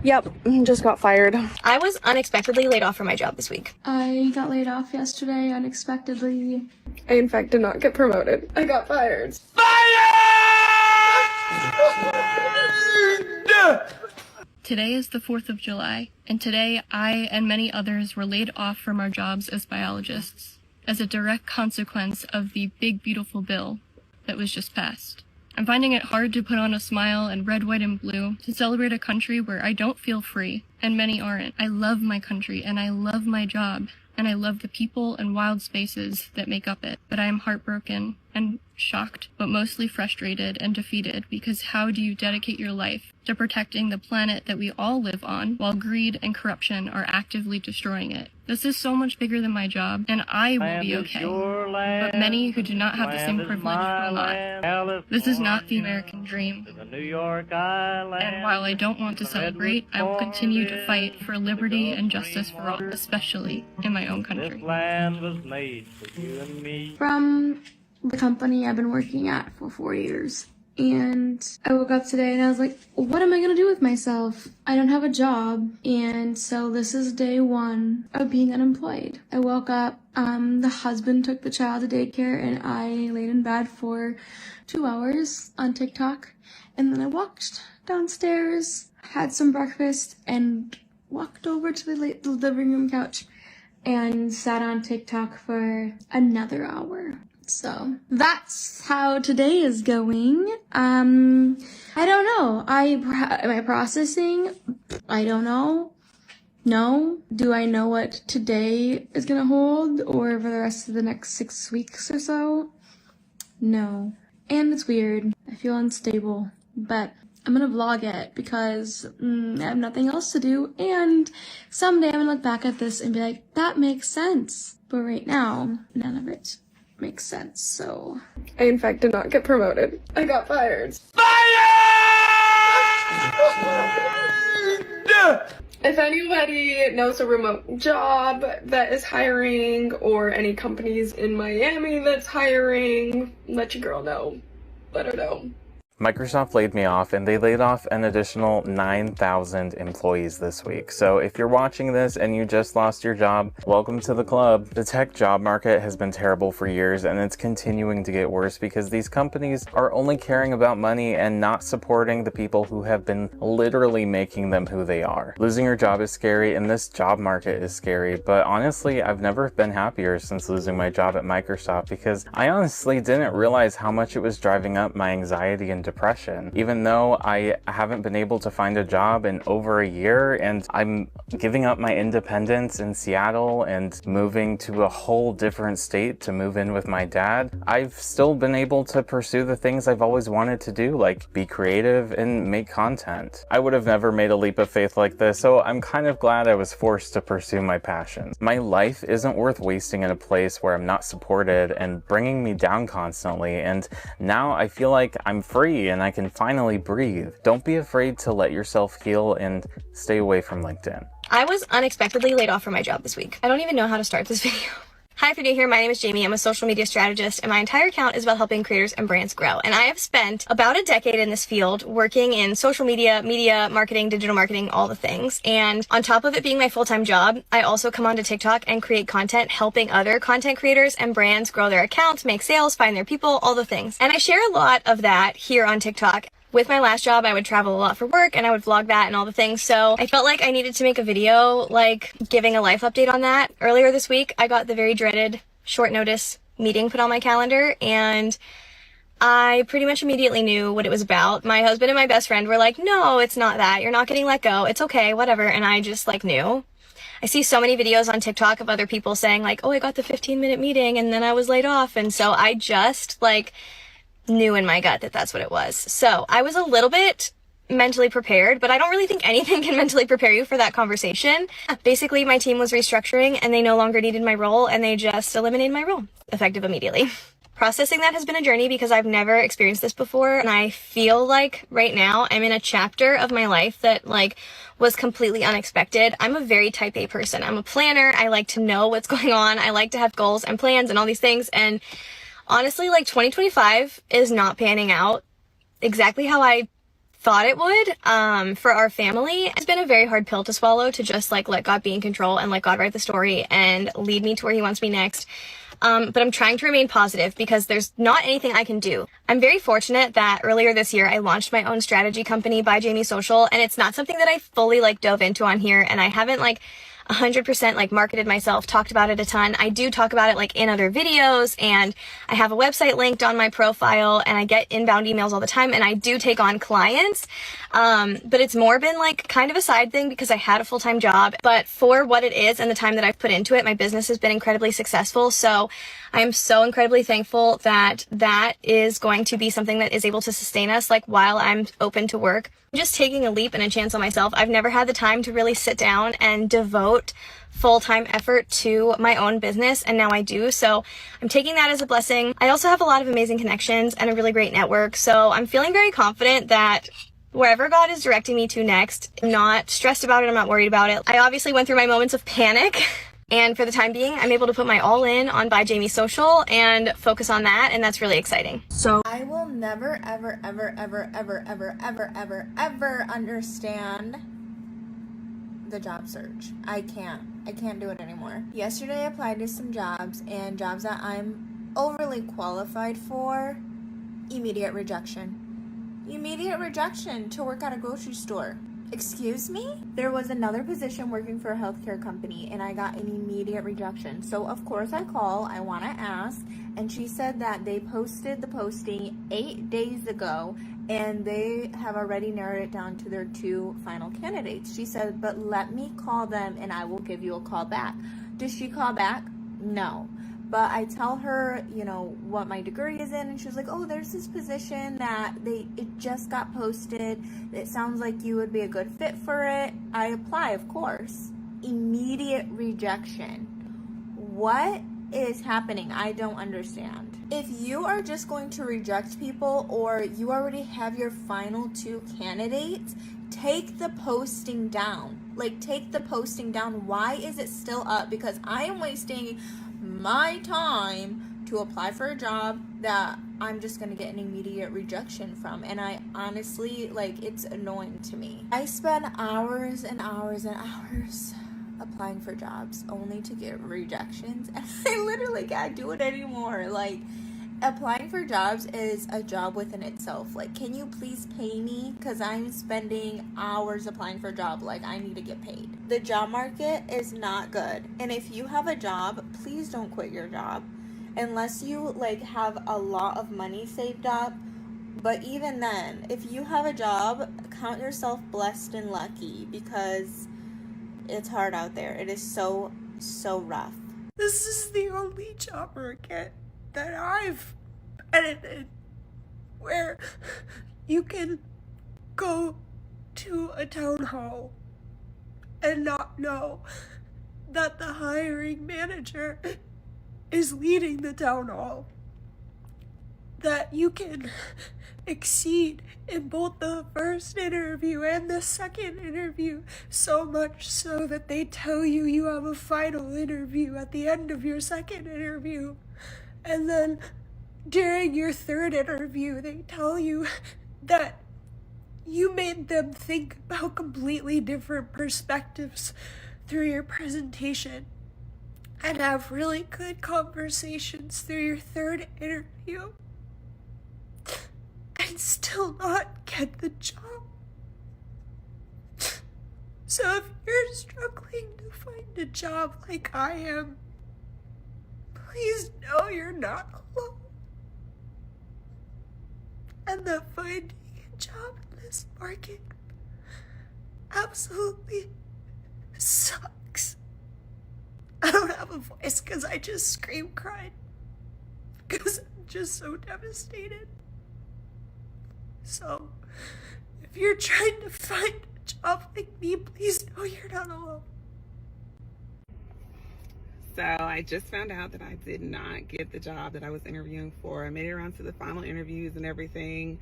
Yep, just got fired. I was unexpectedly laid off from my job this week. I got laid off yesterday unexpectedly. I, in fact, did not get promoted. I got fired. Today is the 4th of July, and today I and many others were laid off from our jobs as biologists, as a direct consequence of the big beautiful bill that was just passed. I'm finding it hard to put on a smile in red, white, and blue to celebrate a country where I don't feel free, and many aren't. I love my country, and I love my job, and I love the people and wild spaces that make up it. But I am heartbroken and shocked, but mostly frustrated and defeated, because how do you dedicate your life to protecting the planet that we all live on while greed and corruption are actively destroying it? This is so much bigger than my job, and I will be okay. But many who do not have the same privilege will not. This is not the American dream. And while I don't want to celebrate, I will continue to fight for liberty and justice for all, especially in my own country. From the company I've been working at for 4 years. And I woke up today and I was like, what am I gonna do with myself? I don't have a job, and so this is day one of being unemployed. I woke up, the husband took the child to daycare, and I laid in bed for 2 hours on TikTok, and then I walked downstairs, had some breakfast, and walked over to the living room couch and sat on TikTok for another hour. So that's how today is going. I don't know. Am I processing? I don't know. No. Do I know what today is gonna hold, or for the rest of the next 6 weeks or so? No. And it's weird. I feel unstable, but I'm gonna vlog it because I have nothing else to do, and someday I'm gonna look back at this and be like, that makes sense. But right now, none of it makes sense, so. I, in fact, did not get promoted. I got fired. If anybody knows a remote job that is hiring, or any companies in Miami that's hiring, let your girl know. Let her know. Microsoft laid me off, and they laid off an additional 9,000 employees this week. So if you're watching this and you just lost your job, welcome to the club. The tech job market has been terrible for years, and it's continuing to get worse because these companies are only caring about money and not supporting the people who have been literally making them who they are. Losing your job is scary, and this job market is scary, but honestly, I've never been happier since losing my job at Microsoft, because I honestly didn't realize how much it was driving up my anxiety and depression. Even though I haven't been able to find a job in over a year, and I'm giving up my independence in Seattle and moving to a whole different state to move in with my dad, I've still been able to pursue the things I've always wanted to do, like be creative and make content. I would have never made a leap of faith like this, so I'm kind of glad I was forced to pursue my passions. My life isn't worth wasting in a place where I'm not supported and bringing me down constantly, and now I feel like I'm free and I can finally breathe. Don't be afraid to let yourself heal and stay away from LinkedIn. I was unexpectedly laid off from my job this week. I don't even know how to start this video. Hi, if you're new here, my name is Jamie. I'm a social media strategist, and my entire account is about helping creators and brands grow. And I have spent about a decade in this field working in social media, media, marketing, digital marketing, all the things. And on top of it being my full-time job, I also come onto TikTok and create content helping other content creators and brands grow their accounts, make sales, find their people, all the things. And I share a lot of that here on TikTok. With my last job, I would travel a lot for work, and I would vlog that and all the things. So I felt like I needed to make a video, like giving a life update on that. Earlier this week, I got the very dreaded short notice meeting put on my calendar, and I pretty much immediately knew what it was about. My husband and my best friend were like, no, it's not that. You're not getting let go. It's okay, whatever. And I just knew. I see so many videos on TikTok of other people saying like, oh, I got the 15-minute meeting and then I was laid off. And so I just knew in my gut that that's what it was. So I was a little bit mentally prepared, but I don't really think anything can mentally prepare you for that conversation. Basically, my team was restructuring and they no longer needed my role, and they just eliminated my role, effective immediately. Processing that has been a journey because I've never experienced this before, and I feel like right now I'm in a chapter of my life that was completely unexpected. I'm a very type A person. I'm a planner. I like to know what's going on. I like to have goals and plans and all these things, and honestly, 2025 is not panning out exactly how I thought it would. For our family, it's been a very hard pill to swallow, to just like let God be in control and let God write the story and lead me to where he wants me next. But I'm trying to remain positive because there's not anything I can do. I'm very fortunate that earlier this year I launched my own strategy company by Jamie Social, and it's not something that I fully like dove into on here, and I haven't like 100% like marketed myself, talked about it a ton. I do talk about it like in other videos, and I have a website linked on my profile, and I get inbound emails all the time, and I do take on clients. But it's more been like kind of a side thing because I had a full-time job. But for what it is and the time that I've put into it, my business has been incredibly successful. So I am so incredibly thankful that that is going to be something that is able to sustain us like while I'm open to work. I'm just taking a leap and a chance on myself. I've never had the time to really sit down and devote full-time effort to my own business, and now I do. So I'm taking that as a blessing. I also have a lot of amazing connections and a really great network. So I'm feeling very confident that wherever God is directing me to next, I'm not stressed about it. I'm not worried about it. I obviously went through my moments of panic. And for the time being, I'm able to put my all in on By Jamie Social and focus on that, and that's really exciting. So I will never, ever, ever, ever, ever, ever, ever, ever, ever understand the job search. I can't do it anymore. Yesterday I applied to some jobs, and jobs that I'm overly qualified for, immediate rejection. Immediate rejection to work at a grocery store. Excuse me? There was another position working for a healthcare company, and I got an immediate rejection. So of course I want to ask, and she said that they posted the posting 8 days ago, and they have already narrowed it down to their 2 final candidates. She said, but let me call them and I will give you a call back. Does she call back? No. But I tell her, you know, what my degree is in, and she's like, oh, there's this position that it just got posted. It sounds like you would be a good fit for it. I apply, of course. Immediate rejection. What is happening? I don't understand. If you are just going to reject people, or you already have your final 2 candidates, take the posting down. Like, take the posting down. Why is it still up? Because I am wasting my time to apply for a job that I'm just gonna get an immediate rejection from, and I honestly, like, it's annoying to me. I spend hours and hours and hours applying for jobs only to get rejections, and I literally can't do it anymore. Like, applying for jobs is a job within itself. Like, can you please pay me? Because I'm spending hours applying for a job. Like, I need to get paid. The job market is not good. And if you have a job, please don't quit your job. Unless you, like, have a lot of money saved up. But even then, if you have a job, count yourself blessed and lucky, because it's hard out there. It is so, so rough. This is the only job market that I've edited where you can go to a town hall and not know that the hiring manager is leading the town hall. That you can exceed in both the first interview and the second interview, so much so that they tell you you have a final interview at the end of your second interview. And then during your third interview, they tell you that you made them think about completely different perspectives through your presentation, and have really good conversations through your third interview, and still not get the job. So if you're struggling to find a job like I am, please know you're not alone, and that finding a job in this market absolutely sucks. I don't have a voice because I just scream cried because I'm just so devastated. So if you're trying to find a job like me, please know you're not alone. So I just found out that I did not get the job that I was interviewing for. I made it around to the final interviews and everything,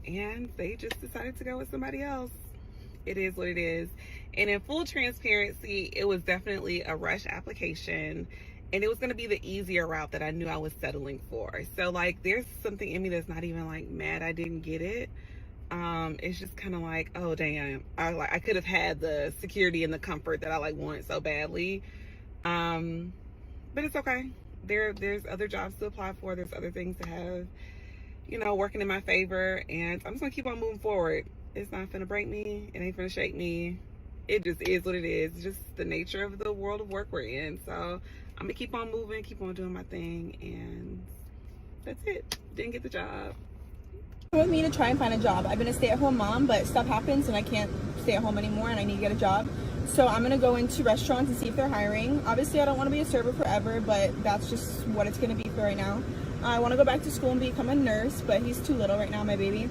and they just decided to go with somebody else. It is what it is. And in full transparency, it was definitely a rush application, and it was going to be the easier route that I knew I was settling for. So, like, there's something in me that's not even like mad I didn't get it. It's just kind of like, oh damn, I could have had the security and the comfort that I like wanted so badly. But it's okay. There's other jobs to apply for. There's other things to have, working in my favor, and I'm just gonna keep on moving forward. It's not gonna break me. It ain't gonna shake me. It just is what it is. It's just the nature of the world of work we're in. So I'm gonna keep on moving, keep on doing my thing, and that's it. Didn't get the job. With me to try and find a job. I've been a stay-at-home mom, but stuff happens and I can't stay at home anymore and I need to get a job. So I'm gonna go into restaurants and see if they're hiring. Obviously I don't want to be a server forever, but that's just what it's gonna be for right now. I want to go back to school and become a nurse, but he's too little right now, my baby.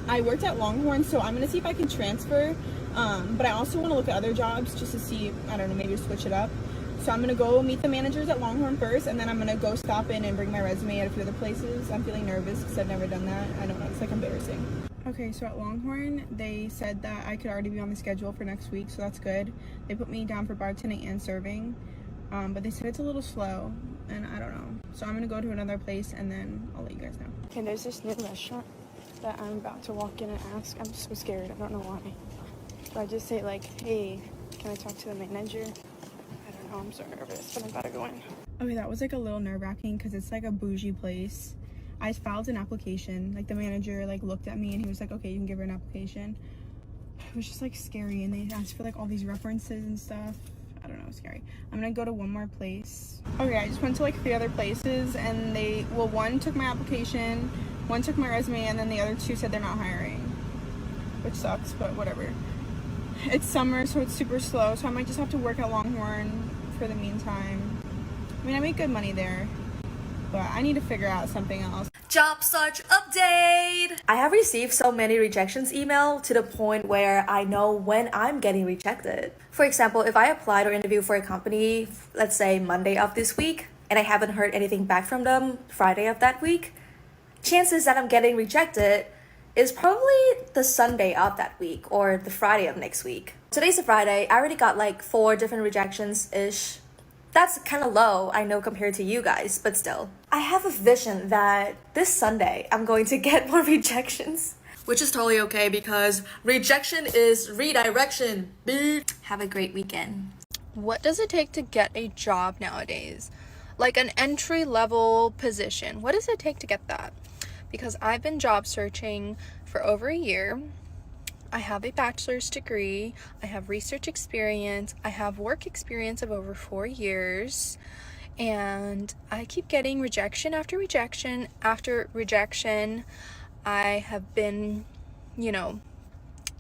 I worked at Longhorn, so I'm gonna see if I can transfer, but I also want to look at other jobs just to see, I don't know, maybe switch it up. So I'm gonna go meet the managers at Longhorn first, and then I'm gonna go stop in and bring my resume at a few other places. I'm feeling nervous because I've never done that. I don't know, it's like embarrassing. Okay, so at Longhorn, they said that I could already be on the schedule for next week, so that's good. They put me down for bartending and serving, but they said it's a little slow, and I don't know. So I'm gonna go to another place, and then I'll let you guys know. Okay, there's this new restaurant that I'm about to walk in and ask. I'm so scared, I don't know why. So I just say like, hey, can I talk to the manager? Oh, I'm so nervous, but I'm about to go in. Okay, that was like a little nerve-wracking because it's like a bougie place. I filed an application. Like the manager like looked at me and he was like, okay, you can give her an application. It was just like scary, and they asked for like all these references and stuff. I don't know, scary. I'm gonna go to one more place. Okay, I just went to like 3 other places, and one took my application, one took my resume, and then the other 2 said they're not hiring, which sucks, but whatever. It's summer, so it's super slow, so I might just have to work at Longhorn for the meantime. I mean, I make good money there, but I need to figure out something else. Job search update! I have received so many rejections email to the point where I know when I'm getting rejected. For example, if I applied or interviewed for a company, let's say Monday of this week, and I haven't heard anything back from them Friday of that week, chances that I'm getting rejected is probably the Sunday of that week or the Friday of next week. Today's a Friday. I already got like 4 different rejections-ish. That's kind of low, I know, compared to you guys, but still. I have a vision that this Sunday I'm going to get more rejections. Which is totally okay because rejection is redirection, bitch. Have a great weekend. What does it take to get a job nowadays? Like an entry-level position. What does it take to get that? Because I've been job searching for over a year. I have a bachelor's degree. I have research experience. I have work experience of over 4 years. And I keep getting rejection after rejection after rejection. I have been,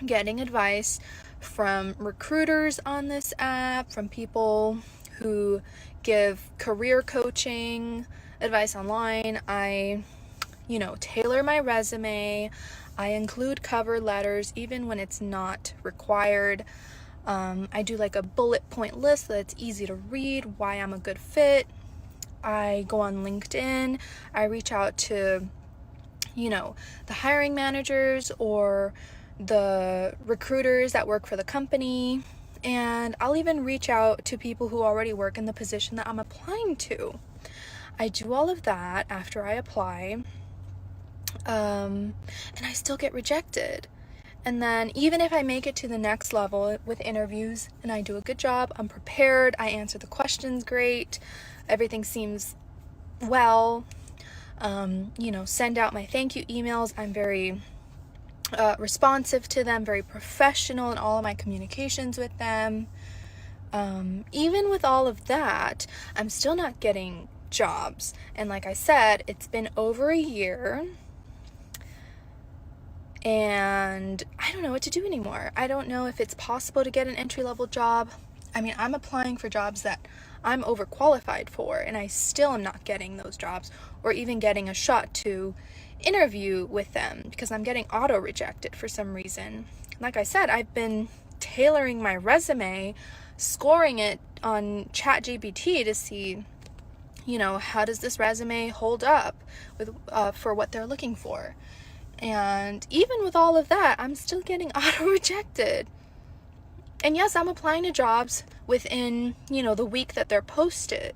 getting advice from recruiters on this app, from people who give career coaching advice online. I tailor my resume. I include cover letters even when it's not required. I do like a bullet point list so that it's easy to read why I'm a good fit. I go on LinkedIn. I reach out to, the hiring managers or the recruiters that work for the company. And I'll even reach out to people who already work in the position that I'm applying to. I do all of that after I apply. And I still get rejected. And then even if I make it to the next level with interviews and I do a good job, I'm prepared, I answer the questions great, everything seems well, send out my thank you emails, I'm very responsive to them, very professional in all of my communications with them. Even with all of that, I'm still not getting jobs. And like I said, it's been over a year. And I don't know what to do anymore. I don't know if it's possible to get an entry-level job. I mean, I'm applying for jobs that I'm overqualified for, and I still am not getting those jobs or even getting a shot to interview with them because I'm getting auto-rejected for some reason. Like I said, I've been tailoring my resume, scoring it on ChatGPT to see, how does this resume hold up with for what they're looking for. And even with all of that, I'm still getting auto-rejected. And yes, I'm applying to jobs within, the week that they're posted.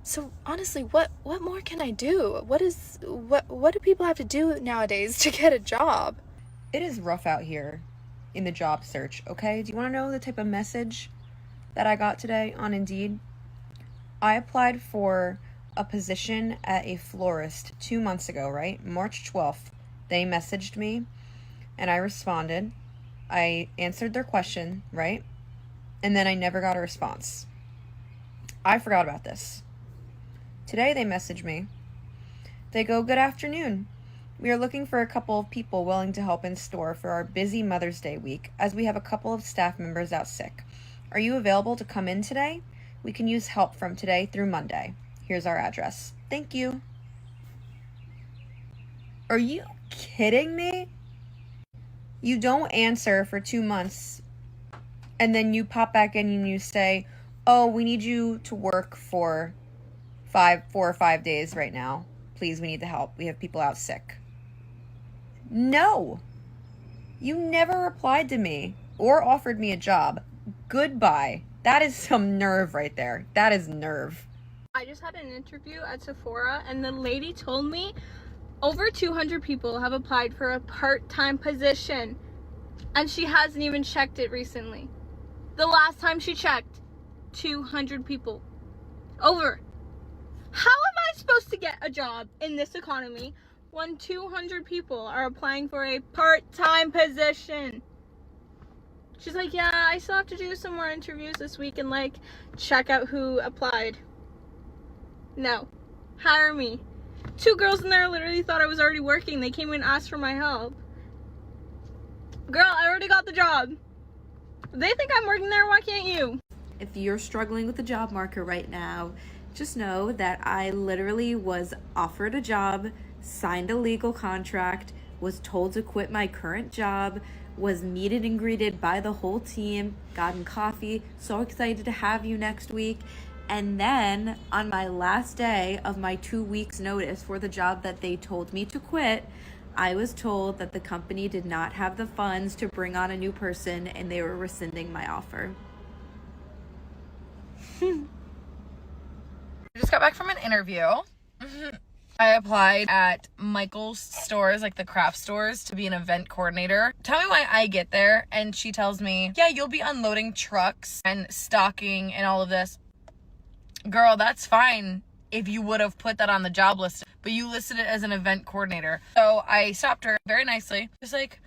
So honestly, what more can I do? What do people have to do nowadays to get a job? It is rough out here in the job search, okay? Do you want to know the type of message that I got today on Indeed? I applied for a position at a florist 2 months ago, right? March 12th. They messaged me and I responded. I answered their question, right? And then I never got a response. I forgot about this. Today they message me. They go, "Good afternoon. We are looking for a couple of people willing to help in store for our busy Mother's Day week, as we have a couple of staff members out sick. Are you available to come in today? We can use help from today through Monday. Here's our address. Thank you." Are you kidding me? You don't answer for 2 months, and then you pop back in and you say, "Oh, we need you to work for 4 or 5 days right now. Please, we need the help. We have people out sick." No. You never replied to me or offered me a job. Goodbye. That is some nerve right there. That is nerve. I just had an interview at Sephora, and the lady told me over 200 people have applied for a part-time position, and she hasn't even checked it recently. The last time she checked, 200 people. Over. How am I supposed to get a job in this economy when 200 people are applying for a part-time position? She's like, "Yeah, I still have to do some more interviews this week and like check out who applied." No. Hire me. 2 girls in there literally thought I was already working. They came and asked for my help. Girl, I already got the job. They think I'm working there, why can't you? If you're struggling with the job market right now, just know that I literally was offered a job, signed a legal contract, was told to quit my current job, was meted and greeted by the whole team, gotten coffee, so excited to have you next week. And then on my last day of my 2 weeks notice for the job that they told me to quit, I was told that the company did not have the funds to bring on a new person and they were rescinding my offer. I just got back from an interview. I applied at Michael's stores, like the craft stores, to be an event coordinator. Tell me why I get there and she tells me, "Yeah, you'll be unloading trucks and stocking and all of this." Girl, that's fine if you would have put that on the job list, but you listed it as an event coordinator. So I stopped her very nicely. Just like,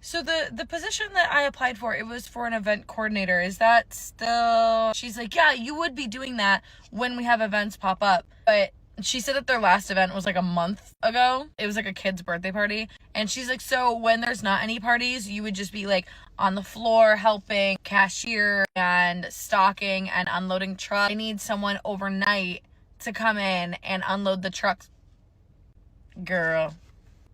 so the position that I applied for, it was for an event coordinator. Is that still... She's like, "Yeah, you would be doing that when we have events pop up." But she said that their last event was like a month ago. It was like a kid's birthday party. And she's like, "So when there's not any parties, you would just be like on the floor helping cashier and stocking and unloading trucks. I need someone overnight to come in and unload the trucks." Girl,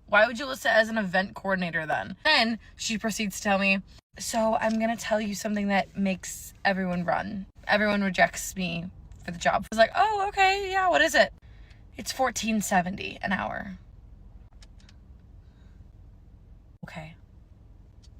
why would you list it as an event coordinator then? Then she proceeds to tell me, "So I'm going to tell you something that makes everyone run. Everyone rejects me for the job." I was like, "Oh, okay, yeah, what is it?" "It's $14.70 an hour." Okay.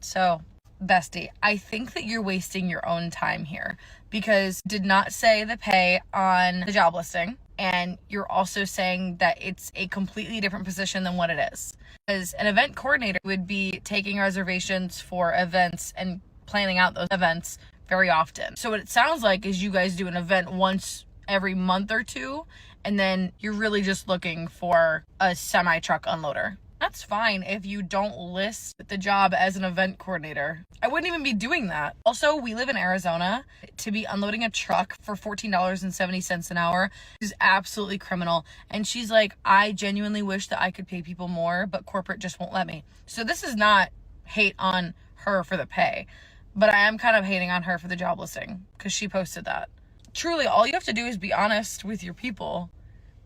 So, bestie, I think that you're wasting your own time here because you did not say the pay on the job listing. And you're also saying that it's a completely different position than what it is. Because an event coordinator would be taking reservations for events and planning out those events very often. So what it sounds like is you guys do an event once every month or two, and then you're really just looking for a semi-truck unloader. That's fine if you don't list the job as an event coordinator. I wouldn't even be doing that. Also, we live in Arizona. To be unloading a truck for $14.70 an hour is absolutely criminal. And she's like, "I genuinely wish that I could pay people more, but corporate just won't let me." So this is not hate on her for the pay, but I am kind of hating on her for the job listing because she posted that. Truly, all you have to do is be honest with your people.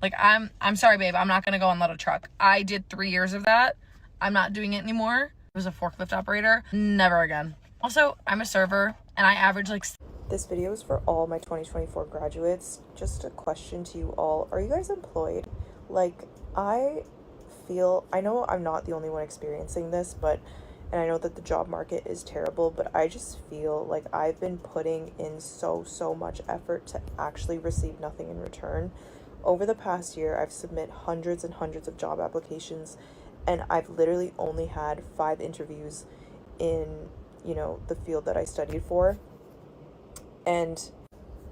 Like, I'm sorry, babe, I'm not going to go unload a truck. I did 3 years of that. I'm not doing it anymore. I was a forklift operator. Never again. Also, I'm a server, and I average like... This video is for all my 2024 graduates. Just a question to you all. Are you guys employed? Like, I know I'm not the only one experiencing this, but And I know that the job market is terrible, but I just feel like I've been putting in so much effort to actually receive nothing in return. Over the past year, I've submitted hundreds and hundreds of job applications, and I've literally only had 5 interviews in, the field that I studied for. And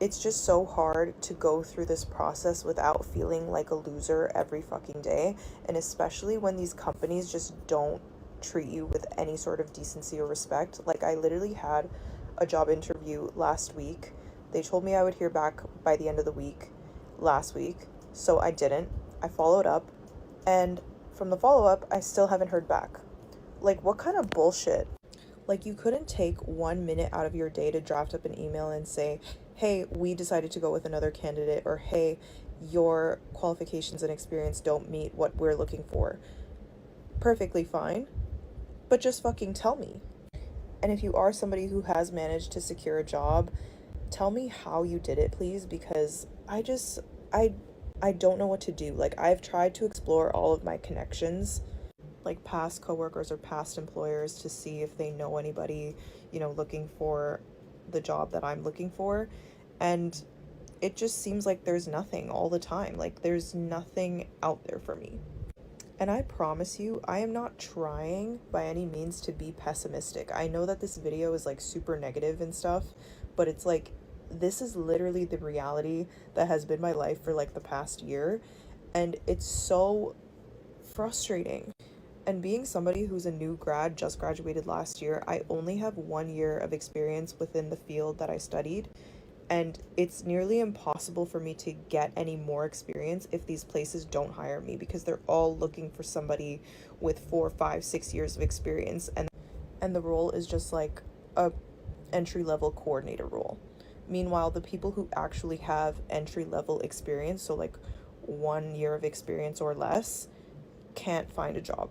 it's just so hard to go through this process without feeling like a loser every fucking day. And especially when these companies just don't treat you with any sort of decency or respect. Like, I literally had a job interview last week. They told me I would hear back by the end of the week last week, so I didn't. I followed up, and from the follow-up, I still haven't heard back. Like, what kind of bullshit? Like, you couldn't take 1 minute out of your day to draft up an email and say, hey, we decided to go with another candidate, or hey, your qualifications and experience don't meet what we're looking for. Perfectly fine, but just fucking tell me. And if you are somebody who has managed to secure a job, tell me how you did it, please, because I don't know what to do. Like, I've tried to explore all of my connections, like past coworkers or past employers, to see if they know anybody, looking for the job that I'm looking for. And it just seems like there's nothing all the time. Like, there's nothing out there for me. And I promise you, I am not trying by any means to be pessimistic. I know that this video is like super negative and stuff, but it's like, this is literally the reality that has been my life for like the past year. And it's so frustrating. And being somebody who's a new grad, just graduated last year, I only have 1 year of experience within the field that I studied. And it's nearly impossible for me to get any more experience if these places don't hire me, because they're all looking for somebody with 4, 5, 6 years of experience. And the role is just like a entry-level coordinator role. Meanwhile, the people who actually have entry-level experience, so like 1 year of experience or less, can't find a job.